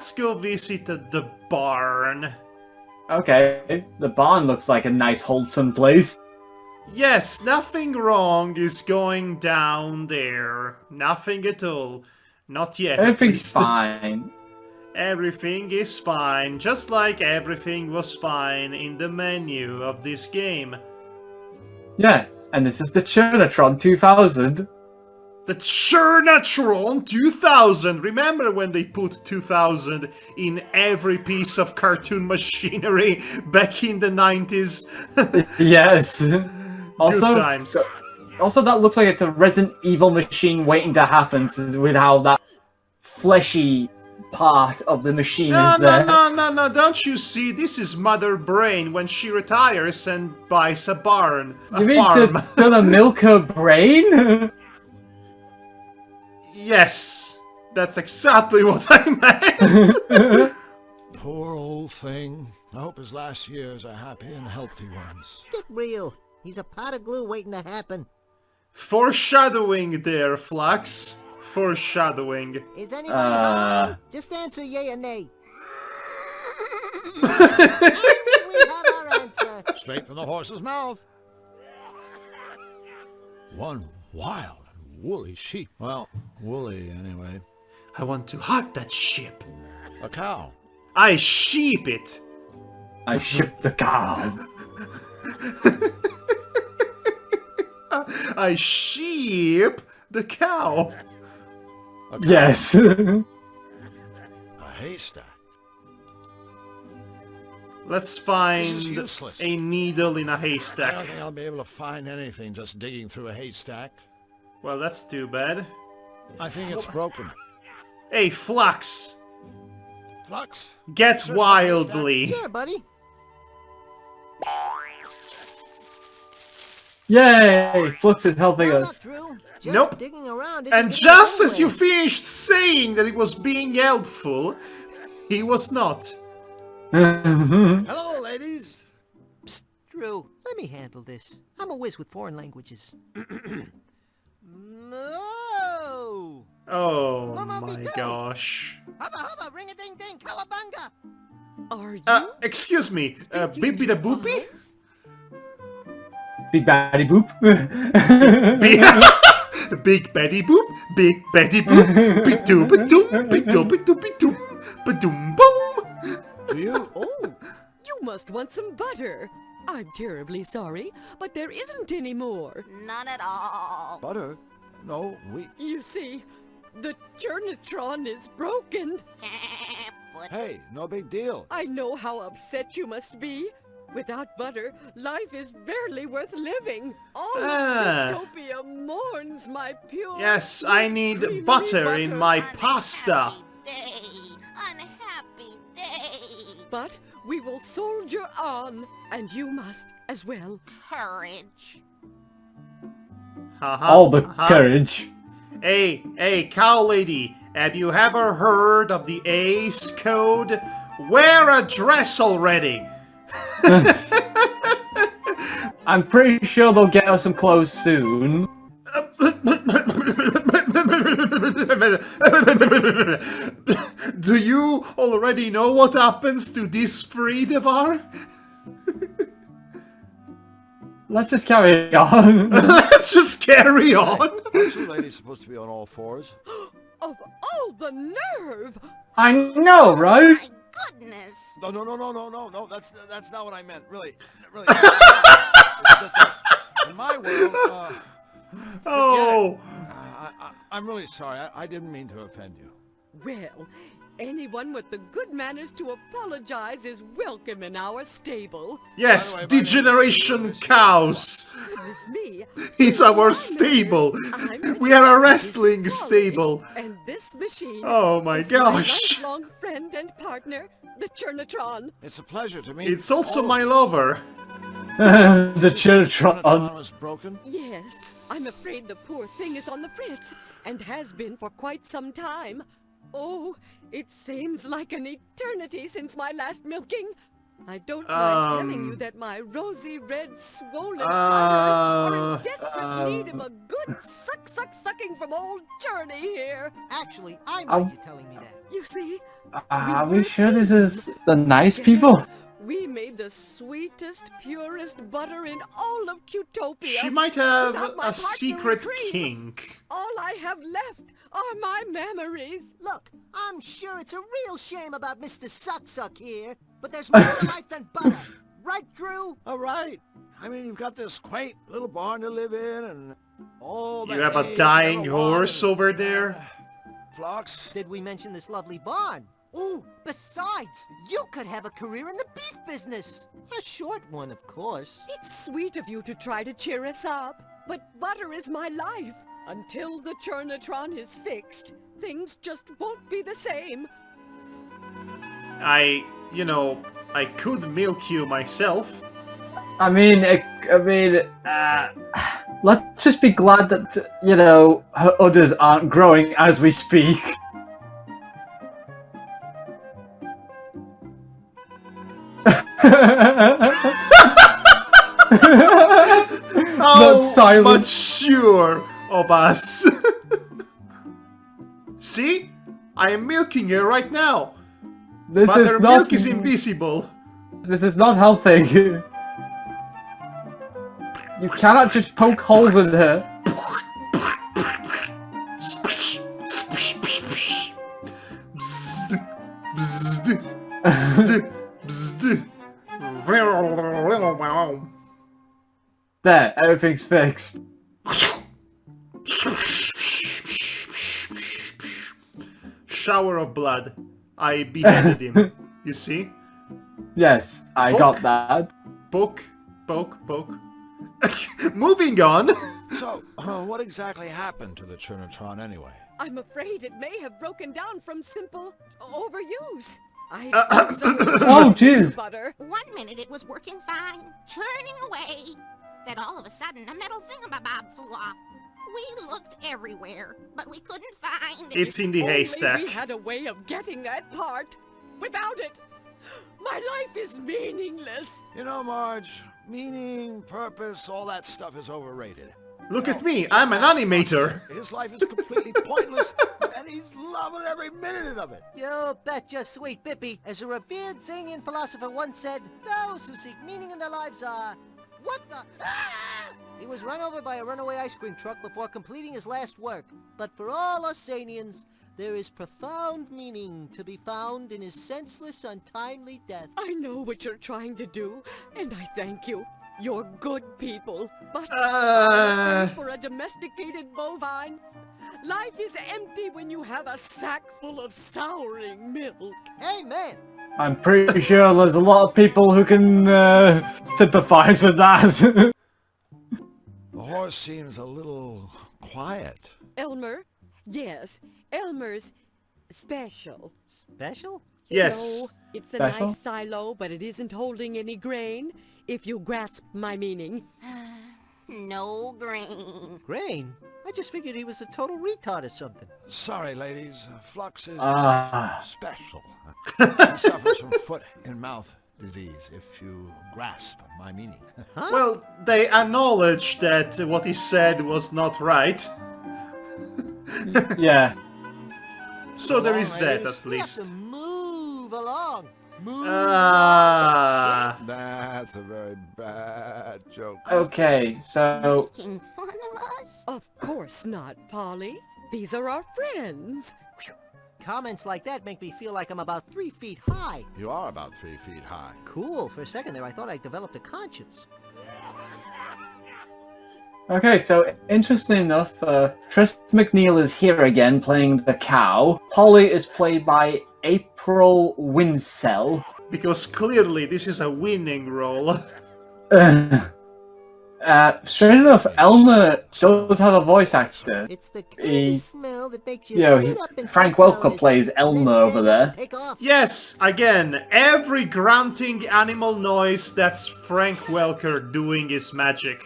let's go visit the barn. Okay, the barn looks like a nice wholesome place. Yes, nothing wrong is going down there. Nothing at all. Not yet, at Everything's least. fine. Everything is fine, just like everything was fine in the menu of this game. Yeah, and this is the Churnatron 2000. The Churnatron 2000! Remember when they put 2000 in every piece of cartoon machinery back in the 90s? Yes. Also, Good times. Also, that looks like it's a Resident Evil machine waiting to happen with how that fleshy part of the machine is there. No, don't you see? This is Mother Brain when she retires and buys a barn. A You mean farm. gonna milk her brain? Yes, that's exactly what I meant. Poor old thing. I hope his last years are happy and healthy ones. Get real. He's a pot of glue waiting to happen. Foreshadowing there, Flux. Foreshadowing. Is anybody home? Just answer yay or nay. We have our answer. Straight from the horse's mouth. One wild and woolly sheep. Well, woolly anyway. I want to hug that sheep. A cow. I sheep it. I ship the cow. I sheep the cow. A cow. Yes. A haystack. Let's This is find useless. a needle in a I haystack. don't think I'll be able to find anything just digging through a haystack. Well, that's too bad. I think it's broken. Hey, Flux, Flux? get Search the wildly. Sure, buddy. Yay! Flux is helping No, us. not true. Just Nope. digging around isn't And getting just us as you anywhere. finished saying that it was being helpful, he was not. Hello, ladies. Psst, Drew, let me handle this. I'm a whiz with foreign languages. No! Oh Mama, my be good. gosh. Hubba hubba, ring a ding ding, cowabunga! Are you? Excuse me, Bippy the Boopy? Big baddie boop. Big Betty Boop, Big Betty Boop, Big Doop Doom, Big Doop Doopy Doom, Badoom Boom. Do you? Oh, you must want some butter. I'm terribly sorry, but there isn't any more. None at all. Butter? No, we... You see, the Churnatron is broken. What? Hey, no big deal. I know how upset you must be. Without butter, life is barely worth living. All Ah. of Utopia mourns my pure. Yes, I need creamery butter in my pasta. Unhappy day. But we will soldier on, and you must as well. Courage. All the courage. Hey, cow lady, have you ever heard of the Ace Code? Wear a dress already! I'm pretty sure they'll get us some clothes soon. Do you already know what happens to this Friedevar? Let's just carry on. Let's just carry on. Aren't you ladies supposed to be on all fours? Of all the nerve! I know, right? My goodness. No, that's not what I meant. Really. It's just that in my world, Oh, I'm really sorry. I didn't mean to offend you. Well, anyone with the good manners to apologize is welcome in our stable. yes, By the way, my degeneration name is cows. Goodness me. It's My our name stable. is- I'm We are a Mrs. wrestling Polly, stable. And this machine Oh my is gosh. my lifelong friend and partner, the Churnatron. It's a pleasure to meet. It's also all of my you. lover. The Churnatron Churnatron. was broken. Yes, I'm afraid the poor thing is on the fritz, and has been for quite some time. Oh, it seems like an eternity since my last milking. I don't mind telling you that my rosy red swollen udders are in desperate need of a good sucking from old Journey here. Actually, I mind you telling me that. You see, Are were we sure this team. is the nice Together, people? We made the sweetest, purest butter in all of Cutopia. She might have Without my a partner secret in crime. kink. All I have left are my memories. Look, I'm sure it's a real shame about Mr. Suck here, but there's more to life than butter. Right, Drew? All right. I mean, you've got this quaint little barn to live in, and all the You have a hay you dying ever want, horse and, over there? Flocks. Did we mention this lovely barn? Ooh, besides, you could have a career in the beef business. A short one, of course. It's sweet of you to try to cheer us up, but butter is my life. Until the Churnatron is fixed, things just won't be the same. I could milk you myself. I mean, let's just be glad that, you know, her udders aren't growing as we speak. How silence. much sure of us? See? I am milking her right now. This But is her not. milk is invisible. This is not helping. You cannot just poke holes in her. Splish, splish, splish, splish. Bzzz, bzzz, bzzz, bzzz. There, everything's fixed. Shower of blood. I beheaded him. You see? Yes, I Poke. got that. Poke, poke, poke. Moving on. So, what exactly happened to the Churnatron anyway? I'm afraid it may have broken down from simple overuse. Oh, jeez. Butter. 1 minute it was working fine, churning away. Then all of a sudden, a metal thingamabob flew off. We looked everywhere, but we couldn't find it. It's in the Only haystack. we had a way of getting that part. Without it, my life is meaningless. You know, Marge, meaning, purpose, all that stuff is overrated. Look No, at me. this I'm an last animator. fucker, his life is completely pointless, and he's loving every minute of it. You betcha, sweet Bippy. As a revered Zanian philosopher once said, those who seek meaning in their lives are... What the... Ah! He was run over by a runaway ice cream truck before completing his last work. But for all us Zanians, there is profound meaning to be found in his senseless, untimely death. I know what you're trying to do, and I thank you. You're good people. But for a domesticated bovine, life is empty when you have a sack full of souring milk. Amen. I'm pretty sure there's a lot of people who can sympathize with that. The horse seems a little quiet. Elmer? Yes, Elmer's special. Special? Yes. No, it's a Special? nice silo, but it isn't holding any grain, if you grasp my meaning. No grain. Grain? I just figured he was a total retard or something. Sorry, ladies. Flux is Ah. special. He suffers from foot and mouth disease, if you grasp my meaning. Well, they acknowledge that what he said was not right. Yeah. So there is Come on, that ladies. at We have least. to move along. Move. Ah. That's a very bad joke. Okay, so Making fun of us? Of course not, Polly. These are our friends. Comments like that make me feel like I'm about 3 feet high. You are about 3 feet high. Cool. For a second there, I thought I developed a conscience. Okay, so interesting enough, Tris McNeil is here again playing the cow. Polly is played by April Winsell. Because clearly this is a winning role. Strange enough, Elmer does have a voice actor. It's the kind He- of smell that makes you Yeah, sit up and Frank feel Welker this, plays and Elmer then over stand up there. and take off. Yes, again, every grunting animal noise, that's Frank Welker doing his magic.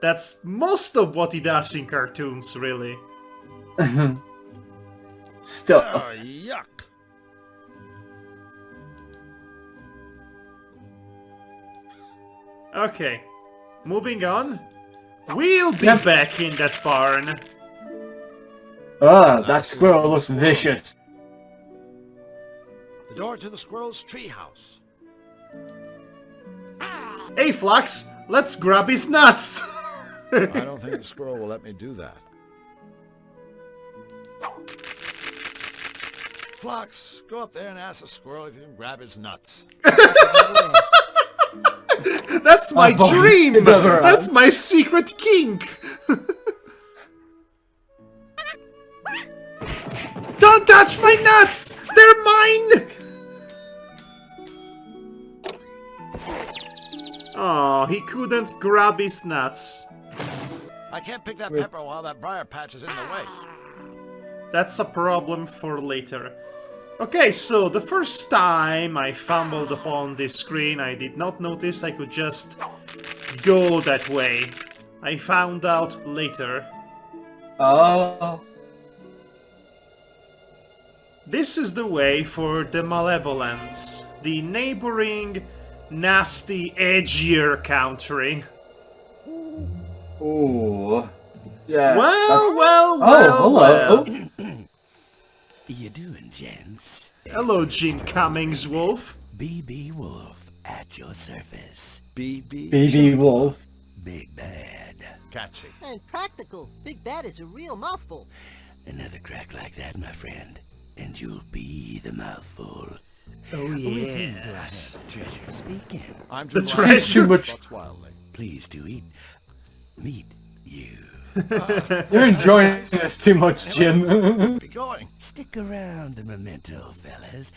That's most of what he does in cartoons, really. Stuff. yuck. Okay, moving on. We'll be back in that barn. Oh, that squirrel looks vicious. The door to the squirrel's treehouse. Hey, Flux, let's grab his nuts. I don't think the squirrel will let me do that. Flux, go up there and ask the squirrel if you can grab his nuts. That's my Oh, dream. it never That's my secret kink. Don't touch my nuts. They're mine. Oh, he couldn't grab his nuts. I can't pick that pepper while that briar patch is in the way. That's a problem for later. Okay, so the first time I fumbled upon this screen, I did not notice I could just go that way. I found out later. Oh. This is the way for the Malevolence, the neighboring, nasty, edgier country. Ooh. Yeah. Well. Hello. You doing, gents? Hello, Jim Cummings Wolf. BB Wolf at your service. Baby wolf. Big Bad. Catchy. And practical. Big Bad is a real mouthful. Another crack like that, my friend, and you'll be the mouthful. Oh, With whom do I yes. have the treasure speaking? I'm The too treasure. blind to bucks wildly. Please do meet you. You're enjoying this too much, Jim. Be going. Stick around the memento, fellas.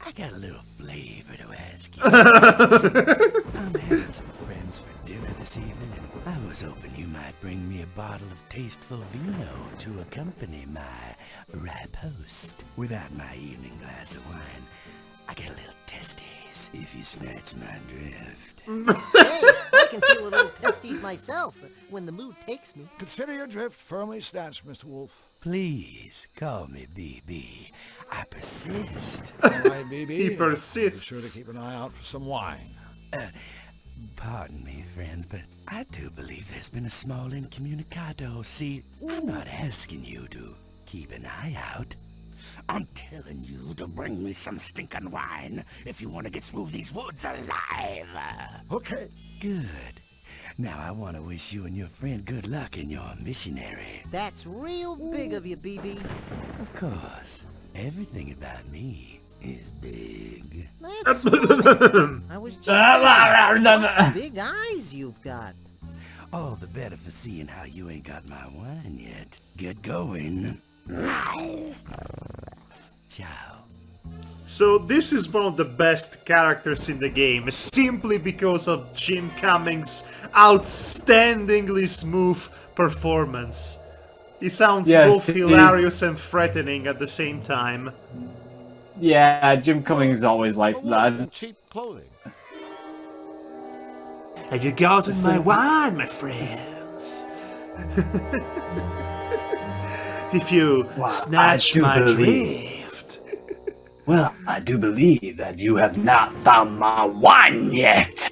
I got a little flavor to ask you. I'm having some friends for dinner this evening, and I was hoping you might bring me a bottle of tasteful vino to accompany my ripe host. Without my evening glass of wine, I get a little testies if you snatch my drift. Hey, I can feel a little testes myself when the mood takes me. Consider your drift firmly snatched, Mr. Wolf. Please call me BB. I persist. All right, BB. He Be persists. sure to keep an eye out for some wine. Pardon me, friends, but I do believe there's been a small incommunicado. See, I'm not asking you to keep an eye out. I'm telling you to bring me some stinking wine if you want to get through these woods alive. Okay. Good. Now I want to wish you and your friend good luck in your missionary. That's real big of you, BB. Of course, everything about me is big. That's right. I was just thinking, what big eyes you've got. All the better for seeing how you ain't got my wine yet. Get going. Ciao. So this is one of the best characters in the game, simply because of Jim Cummings' outstandingly smooth performance. He sounds Yes, both he- hilarious and threatening at the same time. Yeah, Jim Cummings is always like A wolf that. in cheap clothing. Have you gotten my wine, my friends? If you Wow, snatch I do my believe- drift. Well, I do believe that you have not found my wine yet.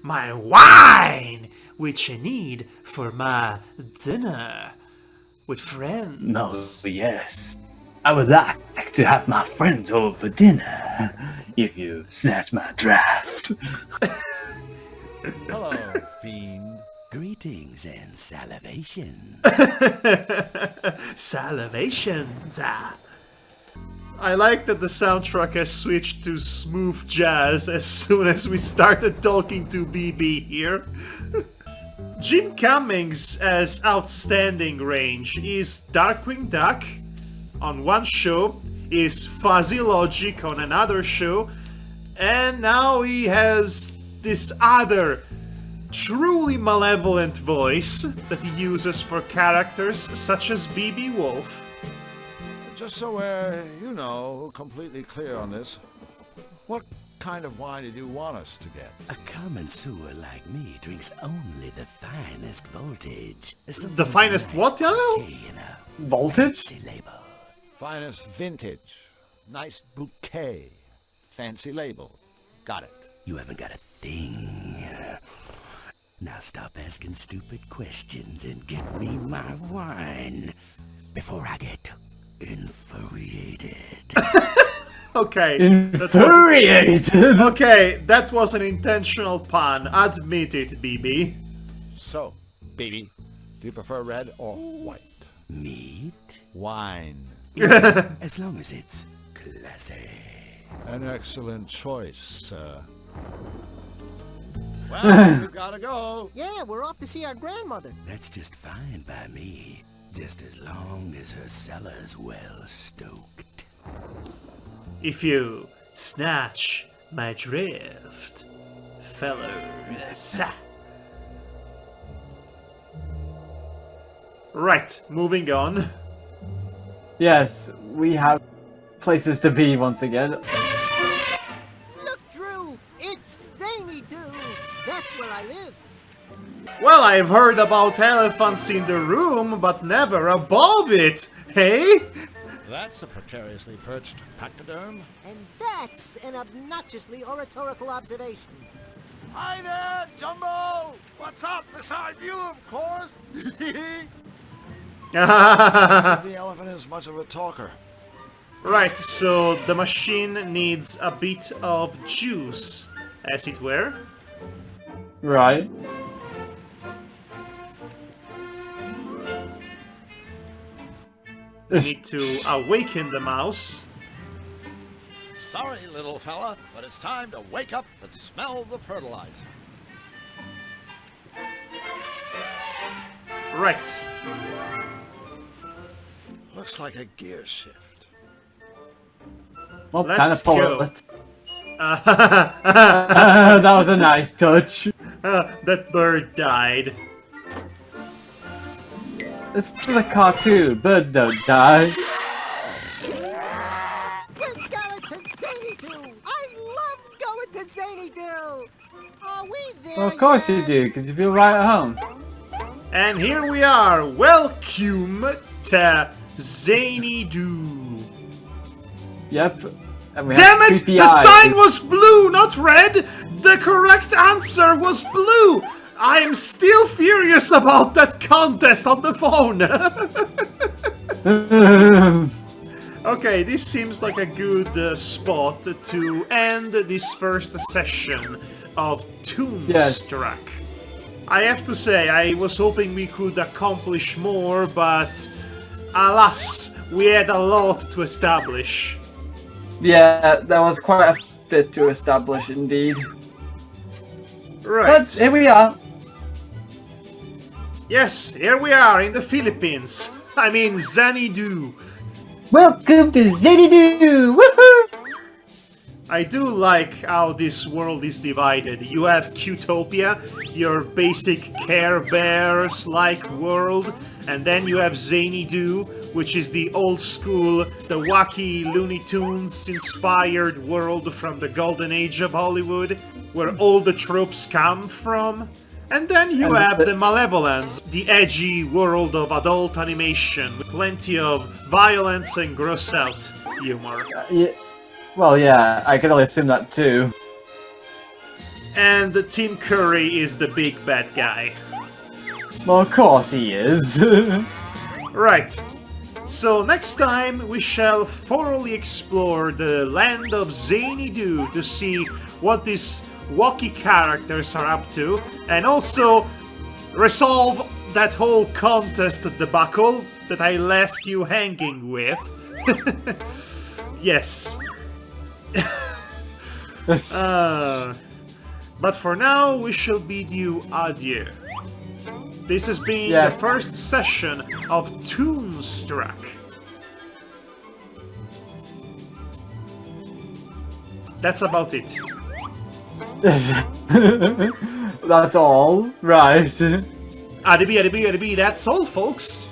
My wine, which I need for my dinner with friends. No, yes. I would like to have my friends over for dinner if you snatch my draft. Hello, fiend. Greetings and salivation. Salivations. I like that the soundtrack has switched to smooth jazz as soon as we started talking to BB here. Jim Cummings has outstanding range. Is Darkwing Duck on one show, is Fuzzy Logic on another show, and now he has this other truly malevolent voice that he uses for characters such as BB Wolf. Just so you know, completely clear on this, what kind of wine did you want us to get? A common sewer like me drinks only the finest voltage. The finest what, Yellow? Voltage? Fancy label. Finest vintage. Nice bouquet. Fancy label. Got it. You haven't got a thing Now stop asking stupid questions and get me my wine before I get infuriated. Okay. Infuriated! Okay, that was an intentional pun. Admit it, BB. So, baby, do you prefer red or white? Meat? Wine. As long as it's classy. An excellent choice, sir. Well, you gotta go. Yeah, we're off to see our grandmother. That's just fine by me. Just as long as her cellar's well stoked. If you snatch my drift, fellows. Right, moving on. Yes, we have places to be once again. Look, Drew, it's Zany Doo. That's where I live. Well, I've heard about elephants in the room, but never above it, hey? That's a precariously perched pachyderm. And that's an obnoxiously oratorical observation. Hi there, Jumbo! What's up? Beside you, of course! The elephant is much of a talker. Right, so the machine needs a bit of juice, as it were. Right. We need to awaken the mouse. Sorry, little fella, but it's time to wake up and smell the fertilizer. Right. Looks like a gear shift. Well, Let's kind of pull go. it. That was a nice touch. That bird died. This is a cartoon. Birds don't die. We're going to Zany Doo. I love going to Zany Doo. Are we there Well, of course you yet? do, because you feel right at home. And here we are. Welcome to Zany Doo. Yep. And we Damn have it! creepy The eyes. sign was blue, not red! The correct answer was blue! I am still furious about that contest on the phone! Okay, this seems like a good spot to end this first session of Toonstruck. I have to say, I was hoping we could accomplish more, but alas, we had a lot to establish. Yeah, there was quite a bit to establish indeed. Right. But here we are. Yes, here we are in the Philippines. I mean, Xanadu. Welcome to Zany-Doo! Woohoo! I do like how this world is divided. You have Qtopia, your basic Care Bears-like world, and then you have Xanadu, which is the old school, the wacky Looney Tunes-inspired world from the golden age of Hollywood, where all the tropes come from. And then you have the Malevolence, the edgy world of adult animation, with plenty of violence and gross-out humor. Yeah. Well, yeah, I can only assume that too. And Tim Curry is the big bad guy. Well, of course he is. Right. So next time we shall thoroughly explore the land of Xanadu to see what these wacky characters are up to, and also resolve that whole contest debacle that I left you hanging with. Yes. But for now, we shall bid you adieu. This has been the first session of Toonstruck. That's about it. That's all, right? Adibi, that's all, folks.